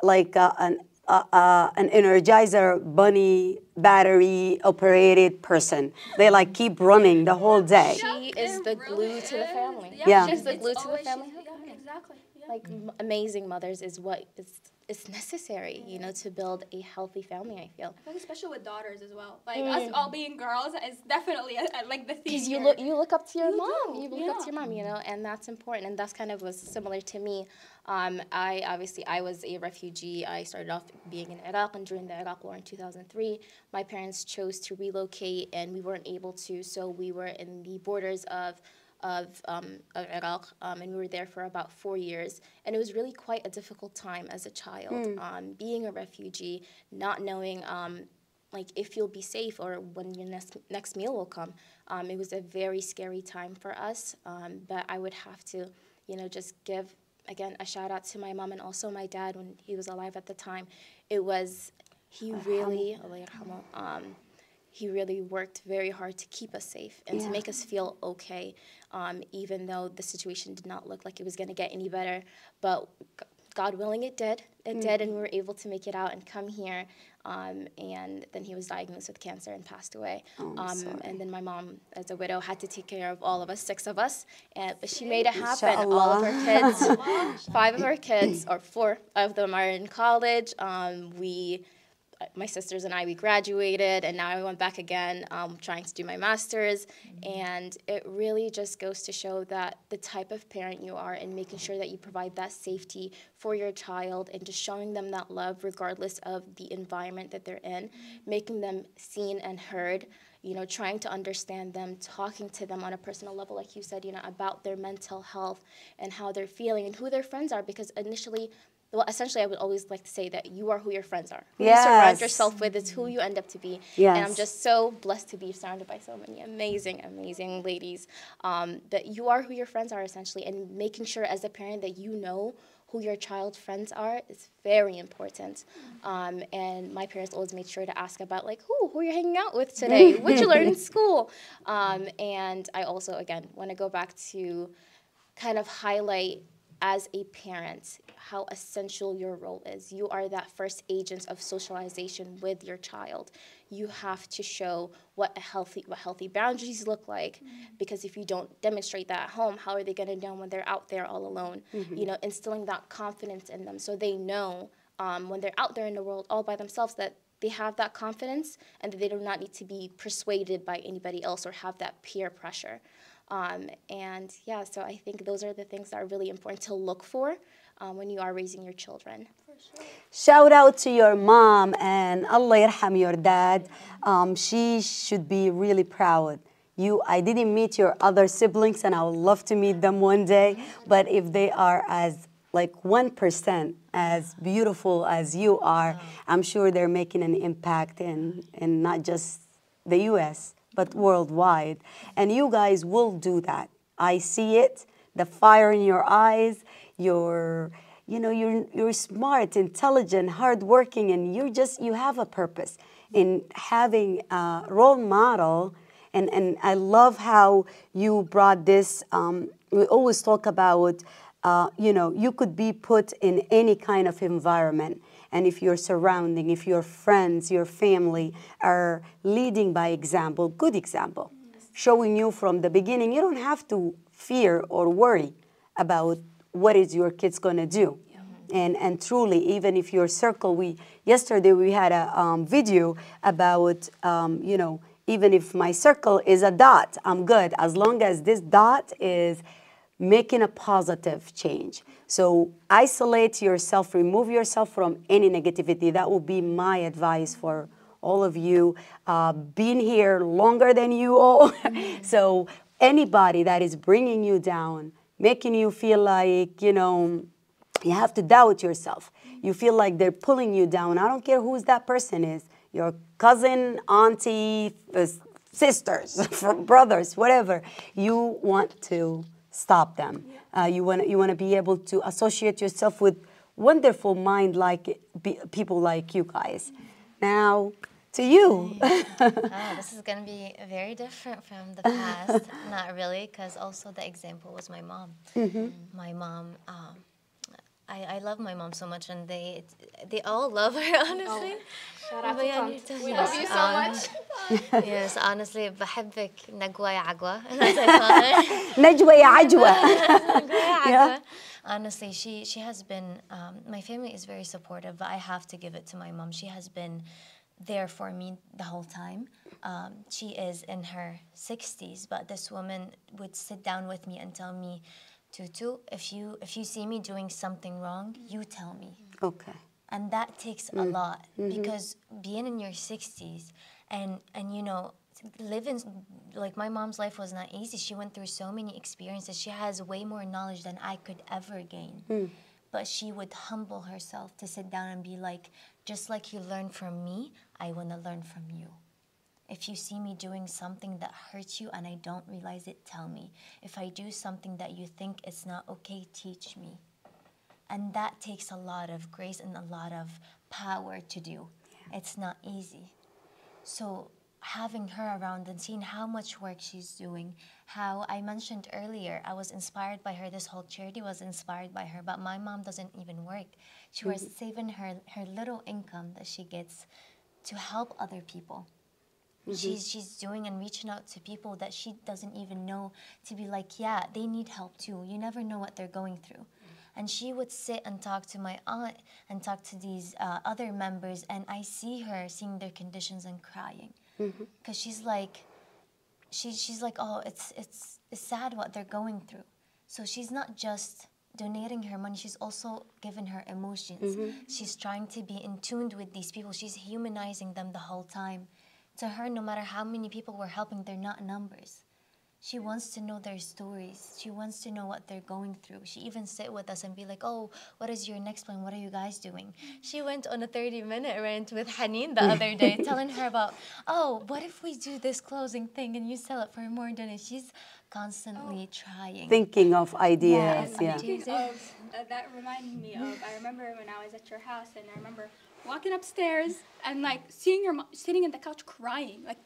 an Energizer bunny battery operated person. They like keep running the whole day. She is the glue to the family. Yeah. She's the glue to the family. Exactly. Like amazing mothers is what is it's necessary, you know, to build a healthy family, I feel. I think especially with daughters as well. Like us all being girls is definitely like the theme. Because you look up to your mom. You look up to your mom, you know, and that's important. And that's kind of was similar to me. I was a refugee. I started off being in Iraq, and during the Iraq War in 2003, my parents chose to relocate, and we weren't able to. So we were in the borders of Iraq, and we were there for about 4 years. And it was really quite a difficult time as a child, being a refugee, not knowing like if you'll be safe or when your next meal will come. It was a very scary time for us, but I would have to, you know, just give, again, a shout out to my mom and also my dad when he was alive at the time. He really, he really worked very hard to keep us safe and to make us feel okay, even though the situation did not look like it was going to get any better. But God willing, it did. It did, and we were able to make it out and come here. And then he was diagnosed with cancer and passed away. And then my mom, as a widow, had to take care of all of us, 6 of us. But she made it happen. All of her kids, 5 of her kids, or 4 of them are in college. My sisters and I, we graduated, and now I went back again trying to do my master's. And it really just goes to show that the type of parent you are and making sure that you provide that safety for your child and just showing them that love regardless of the environment that they're in, making them seen and heard, you know, trying to understand them, talking to them on a personal level, like you said, you know, about their mental health and how they're feeling and who their friends are, because essentially, I would always like to say that you are who your friends are. Who you surround yourself with is who you end up to be. And I'm just so blessed to be surrounded by so many amazing, amazing ladies. That you are who your friends are, essentially, and making sure as a parent that you know who your child's friends are is very important. And my parents always made sure to ask about, like, who you're hanging out with today? What'd you learn in school? And I also, again, want to go back to kind of highlight as a parent how essential your role is. You are that first agent of socialization with your child. You have to show what healthy boundaries look like, because if you don't demonstrate that at home, how are they going to know when they're out there all alone? You know, instilling that confidence in them so they know when they're out there in the world all by themselves that they have that confidence and that they do not need to be persuaded by anybody else or have that peer pressure. So I think those are the things that are really important to look for when you are raising your children. Shout out to your mom, and Allah yarham your dad. She should be really proud. I didn't meet your other siblings, and I would love to meet them one day. But if they are as like 1% as beautiful as you are, I'm sure they're making an impact in not just the U.S., but worldwide. And you guys will do that. I see it, the fire in your eyes. You're smart, intelligent, hardworking, and you have a purpose in having a role model. And I love how you brought this. We always talk about, you could be put in any kind of environment. And if your surrounding, if your friends, your family are leading by example, good example, showing you from the beginning, you don't have to fear or worry about what is your kids going to do. And truly, even if your circle, yesterday we had a video about, even if my circle is a dot, I'm good, as long as this dot is making a positive change. So isolate yourself, remove yourself from any negativity. That will be my advice for all of you. Been here longer than you all. So anybody that is bringing you down, making you feel like, you have to doubt yourself. You feel like they're pulling you down. I don't care who that person is. Your cousin, auntie, sisters, brothers, whatever. You want to stop them. You want to be able to associate yourself with wonderful mind like people like you guys. Now, to you. This is going to be very different from the past. Not really, because also the example was my mom. My mom, I love my mom so much, and they all love her, honestly. Shout out to Tom. We love you so much. Yes, honestly, بحبك نجوى يا عجوة. As I call her. نجوى يا عجوة. Yeah. Honestly, she has been, my family is very supportive, but I have to give it to my mom. She has been there for me the whole time. She is in her 60s, but this woman would sit down with me and tell me, Tutu, if you see me doing something wrong, you tell me. Okay. And that takes a lot, because being in your 60s and you know, living, like my mom's life was not easy. She went through so many experiences. She has way more knowledge than I could ever gain. But she would humble herself to sit down and be like, just like you learn from me, I want to learn from you. If you see me doing something that hurts you and I don't realize it, tell me. If I do something that you think is not okay, teach me. And that takes a lot of grace and a lot of power to do. Yeah. It's not easy. So having her around and seeing how much work she's doing, how I mentioned earlier, I was inspired by her. This whole charity was inspired by her, but my mom doesn't even work. She was saving her little income that she gets to help other people. She's doing and reaching out to people that she doesn't even know, to be like, yeah, they need help too. You never know what they're going through. And she would sit and talk to my aunt and talk to these other members, and I see her seeing their conditions and crying, because she's like, oh, it's sad what they're going through. So she's not just donating her money; she's also giving her emotions. She's trying to be in tune with these people. She's humanizing them the whole time. To her, no matter how many people we're helping, they're not numbers. She wants to know their stories. She wants to know what they're going through. She even sit with us and be like, oh, what is your next plan? What are you guys doing? She went on a 30-minute rant with Haneen the other day, telling her about, oh, what if we do this closing thing and you sell it for more than it? She's constantly trying. Thinking of ideas, yeah. That reminded me of, I remember when I was at your house, and I remember walking upstairs and like seeing your mom sitting in the couch crying, like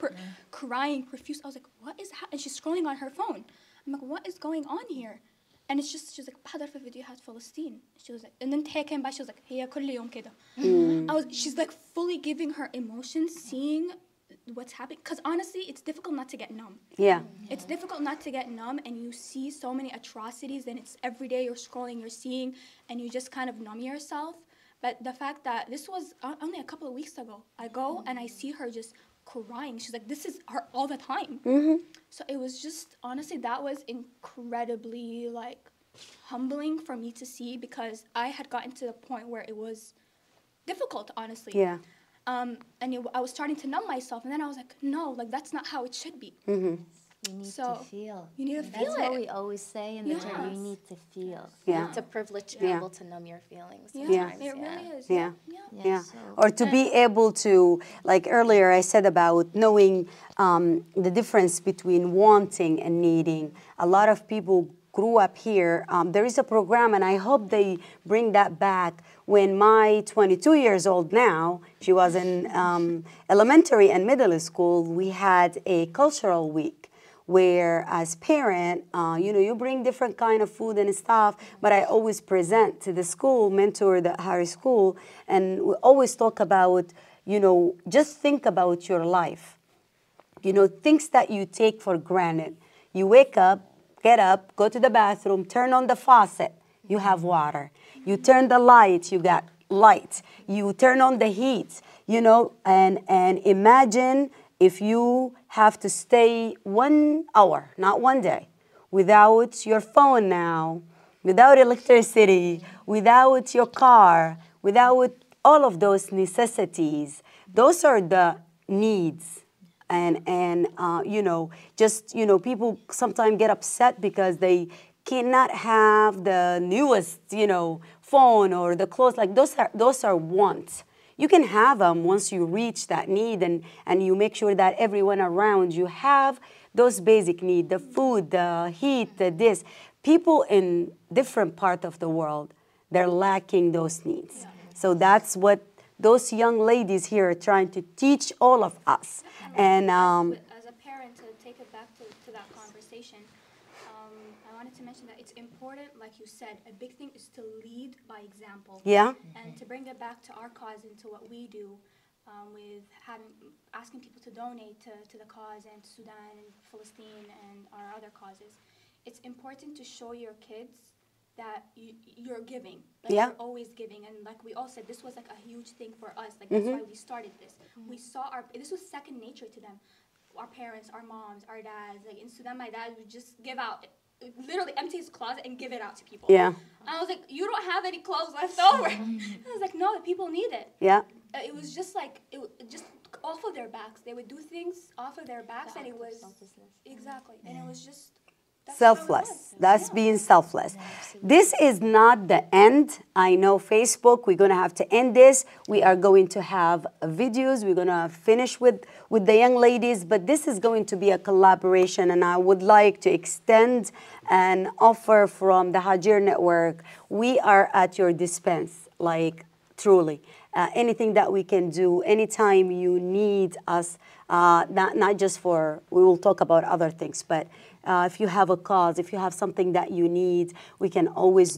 crying profuse. I was like, what is happening? And she's scrolling on her phone. I'm like, what is going on here? And it's just, she was like, بحضر في فيديوهات فلسطين. She was like, and then هي came by, she was like, هي كل يوم كده. She's like fully giving her emotions, seeing what's happening. Because honestly, it's difficult not to get numb. Yeah. It's difficult not to get numb, and you see so many atrocities, and it's every day you're scrolling, you're seeing, and you just kind of numb yourself. But the fact that this was only a couple of weeks ago, I go and I see her just crying. She's like, this is her all the time. So it was just, honestly, that was incredibly like humbling for me to see, because I had gotten to the point where it was difficult, honestly. Yeah. I was starting to numb myself, and then I was like, no, like that's not how it should be. You need to feel. You need to feel That's it. what we always say in the term, you need to feel. Yeah. It's a privilege to be able to numb your feelings Yeah, sometimes. it really is. Yeah. Yeah. So Or to be able to, like earlier I said about knowing the difference between wanting and needing. A lot of people grew up here. There is a program, and I hope they bring that back. When my 22 years old now, she was in elementary and middle school, we had a cultural week, where as parent, you bring different kind of food and stuff, but I always present to the school, mentor the higher school, and we always talk about, just think about your life. Things that you take for granted. You wake up, get up, go to the bathroom, turn on the faucet, you have water. You turn the light, you got light. You turn on the heat, and imagine if you have to stay 1 hour, not 1 day, without your phone now, without electricity, without your car, without all of those necessities. Those are the needs. And people sometimes get upset because they cannot have the newest, phone or the clothes. Like those are wants. You can have them once you reach that need, and you make sure that everyone around you have those basic needs, the food, the heat, this. People in different parts of the world, they're lacking those needs. So that's what those young ladies here are trying to teach all of us. And as a parent, to take it back to that conversation, I wanted to mention that it's important, like you said, a big thing is to lead by example. Yeah. And to bring it back to our cause and to what we do, with asking people to donate to the cause and to Sudan and Palestine and our other causes. It's important to show your kids that you're giving, like Yeah. you're always giving, and like we all said, this was like a huge thing for us. Like that's why we started this. We saw this was second nature to them. Our parents, our moms, our dads. Like in Sudan, my dad would just give out, literally empty his closet and give it out to people. Yeah. And I was like, you don't have any clothes left over. I was like, no, the people need it. Yeah. It was just like just off of their backs. They would do things off of their backs, and it was exactly, and it was just. Selfless. That's being selfless. This is not the end. I know Facebook, we're going to have to end this. We are going to have videos. We're going to finish with the young ladies, but this is going to be a collaboration, and I would like to extend an offer from the Hagir Network. We are at your dispense, like truly. Anything that we can do, anytime you need us, not just for, we will talk about other things, but if you have a cause, if you have something that you need, we can always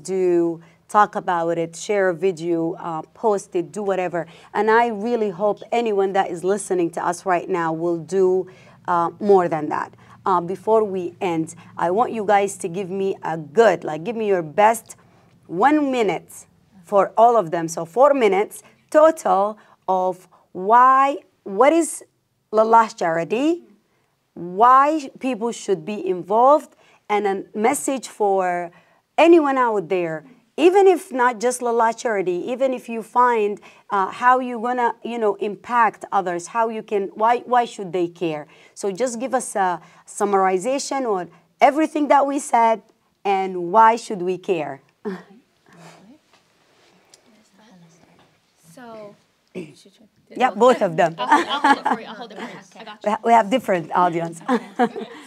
talk about it, share a video, post it, do whatever. And I really hope anyone that is listening to us right now will do more than that. Before we end, I want you guys to give me give me your best 1 minute for all of them. So 4 minutes total of what is Llah Charity, why people should be involved, and a message for anyone out there, even if not just Llah Charity, even if you find how you're gonna, impact others, how you can, why should they care? So just give us a summarization on everything that we said and why should we care. So, Yeah, both of them. I'll hold it for you. I'll hold it for you. I got you. We have different audience.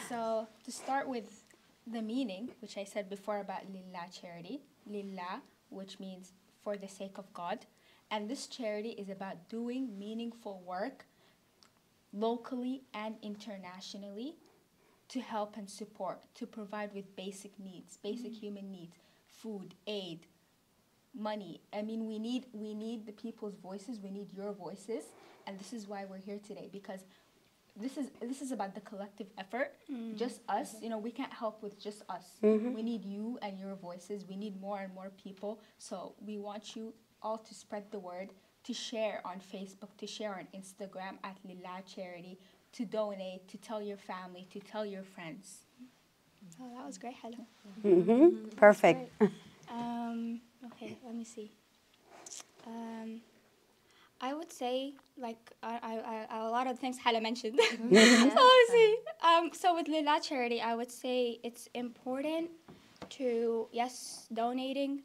so to start with the meaning, which I said before about Llah Charity, Lillah, which means for the sake of God, and this charity is about doing meaningful work locally and internationally to help and support, to provide with basic needs, basic human needs, food, aid, money. I mean, we need the people's voices, we need your voices, and this is why we're here today, because this is about the collective effort. Just us, we can't help with just us. We need you and your voices. We need more and more people. So we want you all to spread the word, to share on Facebook, to share on Instagram at Llah Charity, to donate, to tell your family, to tell your friends. Oh, that was great, Hello. Perfect. Okay, let me see. I would say, like, a lot of things Hala mentioned. So let me see. So with Llah Charity, I would say it's important to, yes, donating,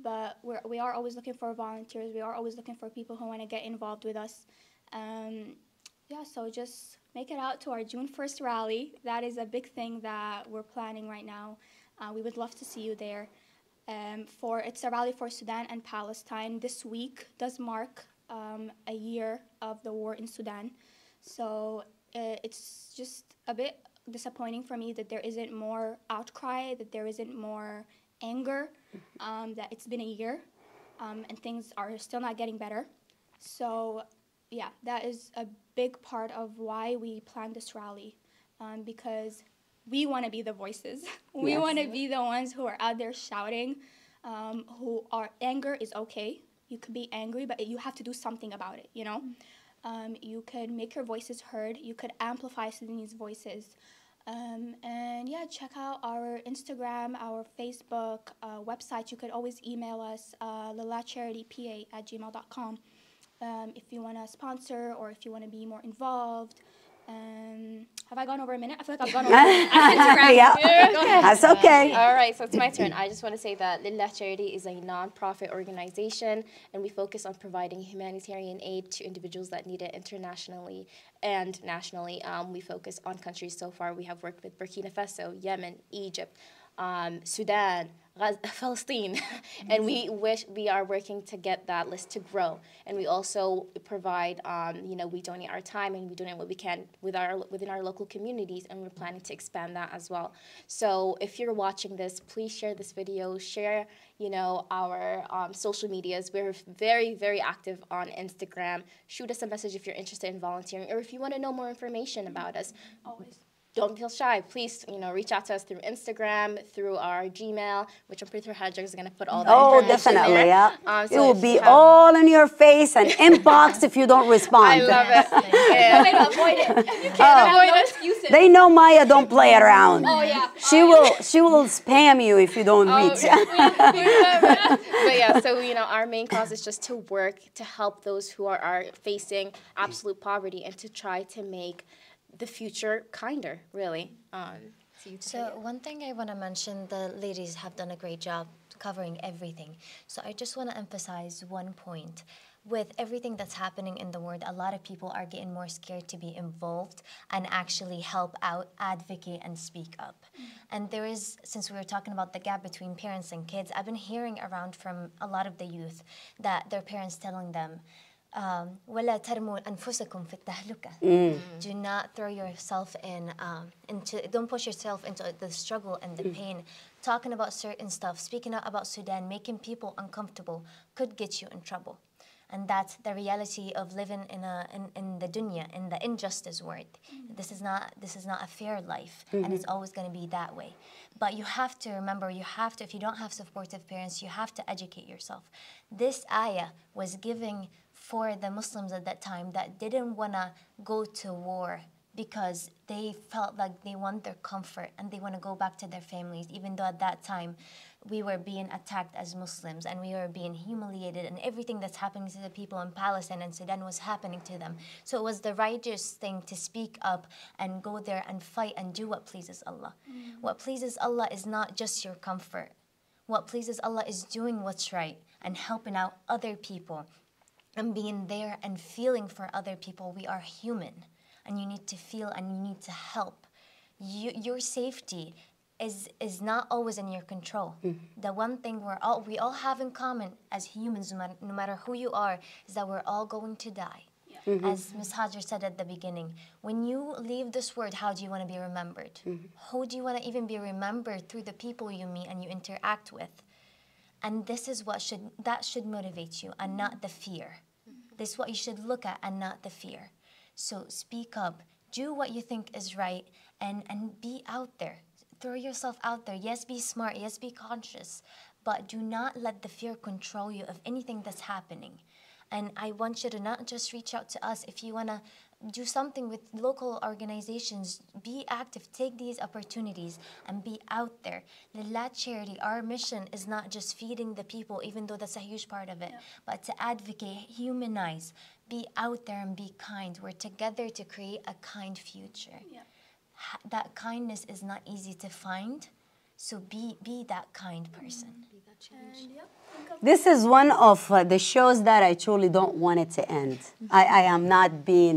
but we are always looking for volunteers. We are always looking for people who want to get involved with us. Yeah, so just make it out to our June 1st rally. That is a big thing that we're planning right now. We would love to see you there. It's a rally for Sudan and Palestine. This week does mark a year of the war in Sudan. So it's just a bit disappointing for me that there isn't more outcry, that there isn't more anger, that it's been a year and things are still not getting better. So yeah, that is a big part of why we planned this rally, because we want to be the voices. We want to be the ones who are out there shouting, anger is okay. You could be angry, but you have to do something about it, You could make your voices heard. You could amplify Sudanese voices. And yeah, check out our Instagram, our Facebook, website. You could always email us, llahcharitypa@gmail.com, if you want to sponsor or if you want to be more involved. Have I gone over a minute? I feel like I've gone over a minute. Yeah, that's okay. All right, so it's my turn. I just want to say that Llah Charity is a non-profit organization, and we focus on providing humanitarian aid to individuals that need it internationally and nationally. We focus on countries so far. We have worked with Burkina Faso, Yemen, Egypt, Sudan, Palestine, and we are working to get that list to grow. And we also provide, we donate our time and we donate what we can within our local communities, and we're planning to expand that as well. So if you're watching this, please share this video, share our social medias. We're very, very active on Instagram. Shoot us a message if you're interested in volunteering, or if you want to know more information about us. Always. Don't feel shy. Please, reach out to us through Instagram, through our Gmail, which I'm pretty sure Hagir is going to put all that information definitely, there. yeah. So it will be all in your face and inbox if you don't respond. I love it. No way to avoid it. You can't have no excuses. They know Maya don't play around. Oh, yeah. She will spam you if you don't reach. But yeah, so our main cause is just to work to help those who are facing absolute poverty, and to try to make the future kinder, really. So one thing I want to mention, the ladies have done a great job covering everything. So I just want to emphasize one point. With everything that's happening in the world, a lot of people are getting more scared to be involved and actually help out, advocate, and speak up. And there is, since we were talking about the gap between parents and kids, I've been hearing around from a lot of the youth that their parents telling them, ولا ترموا أنفسكم في التهلكة. Do not throw yourself don't push yourself into the struggle and the pain. Talking about certain stuff, speaking out about Sudan, making people uncomfortable could get you in trouble. And that's the reality of living in the dunya, in the injustice world. This is not a fair life, and it's always going to be that way. But you have to remember, if you don't have supportive parents, you have to educate yourself. This ayah was giving for the Muslims at that time that didn't want to go to war because they felt like they want their comfort and they want to go back to their families, even though at that time we were being attacked as Muslims and we were being humiliated, and everything that's happening to the people in Palestine and Sudan was happening to them. So it was the righteous thing to speak up and go there and fight and do what pleases Allah. What pleases Allah is not just your comfort. What pleases Allah is doing what's right and helping out other people and being there and feeling for other people. We are human, and you need to feel and you need to help. Your safety is not always in your control. The one thing we all have in common as humans, no matter who you are, is that we're all going to die. As Ms. Hagir said at the beginning, when you leave this world, how do you want to be remembered? How do you want to even be remembered? Through the people you meet and you interact with. And this is that should motivate you, and not the fear. This is what you should look at, and not the fear. So speak up, do what you think is right, and be out there. Throw yourself out there. Yes, be smart. Yes, be conscious. But do not let the fear control you of anything that's happening. And I want you to not just reach out to us. If you want to do something with local organizations, be active, take these opportunities and be out there. The Llah Charity, our mission is not just feeding the people, even though that's a huge part of it, but to advocate, humanize, be out there and be kind. We're together to create a kind future. That kindness is not easy to find, so be that kind person. This is one of the shows that I truly don't want it to end. I am not being,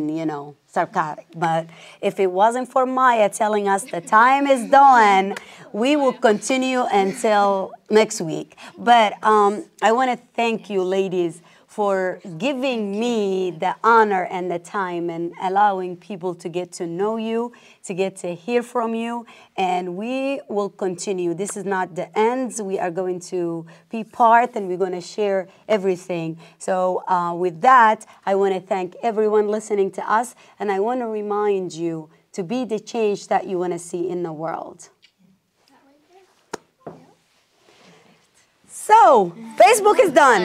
sarcastic, but if it wasn't for Maya telling us the time is done, we will continue until next week. But I want to thank you, ladies, for giving me the honor and the time and allowing people to get to know you, to get to hear from you. And we will continue. This is not the end. We are going to be part, and we're going to share everything. So with that, I want to thank everyone listening to us. And I want to remind you to be the change that you want to see in the world. So Facebook is done.